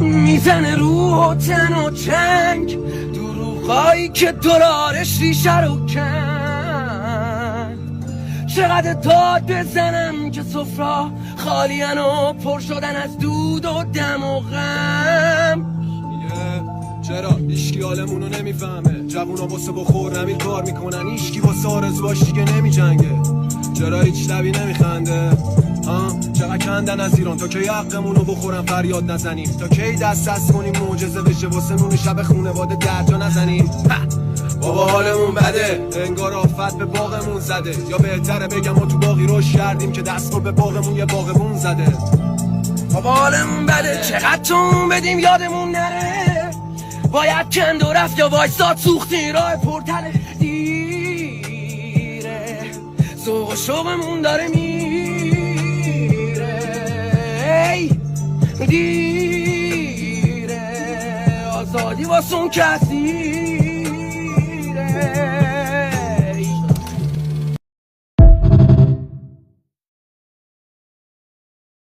میزنه روح و تن و چنگ دروغایی که دلارش ریشه رو کن. چقدر داد بزنم که سفرا خالیان و پر شدن از دود و دم و غم. چرا ایشکی حالمونو نمیفهمه؟ جوونا واسه بخور نمیل کار میکنن، ایشکی واسه آرزواش دیگه نمیجنگه. چرا هیچ لبی نمیخنده؟ چقدر کندن از ایران تا کی حقمونو بخورن فریاد نزنیم؟ تا کی دست کنیم معجزه بشه واسه نون شب خونواده درجا نزنیم؟ بابا حالمون بده، انگار آفت به باغمون زده. یا بهتره بگم ما تو باغی روش کردیم که دست رو به باغمون یه باغبون زده. بابا حالمون بده، چقدر تون بدیم یادمون نره. باید کند و رفت یا وایستاد سوختی راه پرتل دیره. ذوق و شوقمون داره میره دیره. آزادی واسون کسی